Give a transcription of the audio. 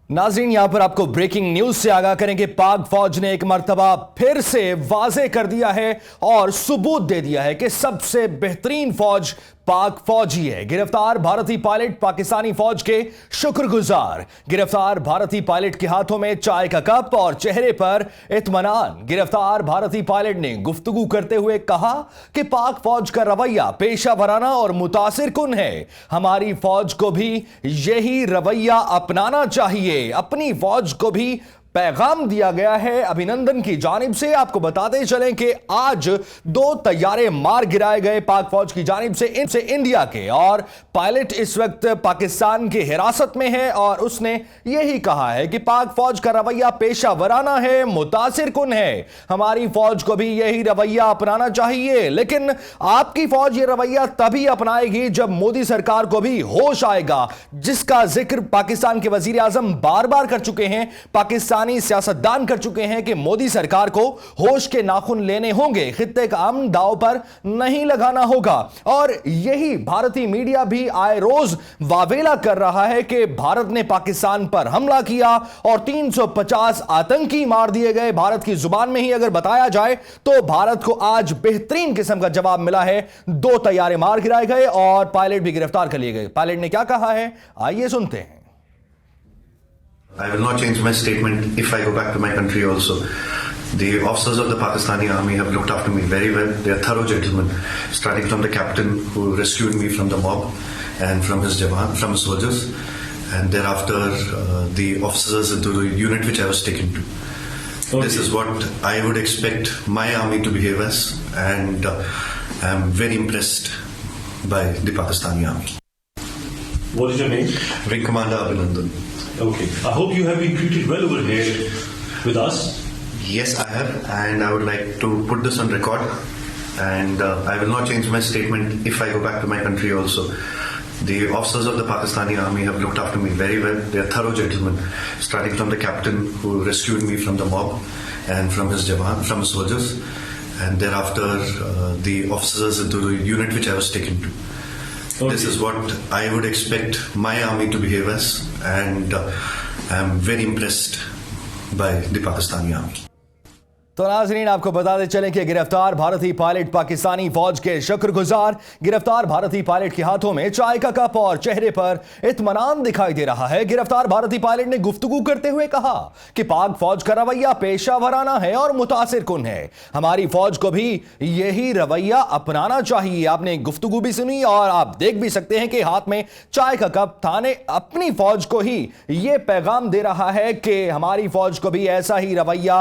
नाज़रीन, यहां पर आपको ब्रेकिंग न्यूज से आगाह करेंगे। पाक फौज ने एक मर्तबा फिर से वाजे कर दिया है और सबूत दे दिया है कि सबसे बेहतरीन फौज पाक फौज ही है। गिरफ्तार भारतीय पायलट पाकिस्तानी फौज के शुक्रगुजार। गिरफ्तार भारतीय पायलट के हाथों में चाय का कप और चेहरे पर इत्मीनान। गिरफ्तार भारतीय पायलट ने गुफ्तगू करते हुए कहा कि पाक फौज का रवैया पेशा वराना और मुतासिर कुन है। हमारी फौज को भी यही रवैया अपनाना चाहिए। अपनी फौज को भी पैगाम दिया गया है अभिनंदन की जानिब से। आपको बताते चलें कि आज 2 तैयारे मार गिराए गए पाक फौज की जानिब से इंडिया के, और पायलट इस वक्त पाकिस्तान की हिरासत में है और उसने यही कहा है कि पाक फौज का रवैया पेशा वराना है, मुतासिर कुन है। हमारी फौज को भी यही रवैया अपनाना चाहिए। लेकिन आपकी फौज ये रवैया तभी अपनाएगी जब मोदी सरकार को भी होश आएगा, जिसका जिक्र पाकिस्तान के वजीर आजम बार बार कर चुके हैं, पाकिस्तानी सियासतदान कर चुके हैं कि मोदी सरकार को होश के नाखून लेने होंगे, खित्ते का अमन दांव पर नहीं लगाना होगा। और यही भारतीय मीडिया भी आए रोज वावेला कर रहा है कि भारत ने पाकिस्तान पर हमला किया और 350 आतंकी मार दिए गए। भारत की जुबान में ही अगर बताया जाए तो भारत को आज बेहतरीन किस्म का जवाब मिला है। 2 तैयारे मार गिराए गए और पायलट भी गिरफ्तार कर लिए गए। पायलट ने क्या कहा है, आइए सुनते हैं। I will not change my statement if I go back to my country also. The officers of the Pakistani army have looked after me very well. They are thorough gentlemen, starting from the captain who rescued me from the mob and from his soldiers, and thereafter the officers into the unit which I was taken to. Okay. This is what I would expect my army to behave as, and I am very impressed by the Pakistani army. What is your name? Wing Commander Abhinandan. Okay. I hope you have been treated well over here with us. Yes, I have, and I would like to put this on record, and I will not change my statement if I go back to my country also. The officers of the Pakistani army have looked after me very well. They are thorough gentlemen, starting from the captain who rescued me from the mob and from his soldiers, and thereafter the officers into the unit which I was taken to. Okay. This is what I would expect my army to behave as, and I am very impressed by the Pakistani army. तो नाज़रीन, आपको बताते चलें कि गिरफ्तार भारतीय pilot Pakistani फौज के शुक्रगुजार। गिरफ्तार भारतीय पायलट के हाथों में चाय का कप और चेहरे पर इत्मीनान दिखाई दे रहा है। गिरफ्तार भारतीय पायलट ने गुफ्तगू करते हुए कहा कि पाक फौज का रवैया पेशा वराना है और मुतासिर कुन है। हमारी फौज को भी यही रवैया अपनाना चाहिए। आपने गुफ्तगू भी सुनी और आप देख भी सकते हैं कि हाथ में चाय का कप थाने अपनी फौज को ही यह पैगाम दे रहा है कि हमारी फौज को भी ऐसा ही रवैया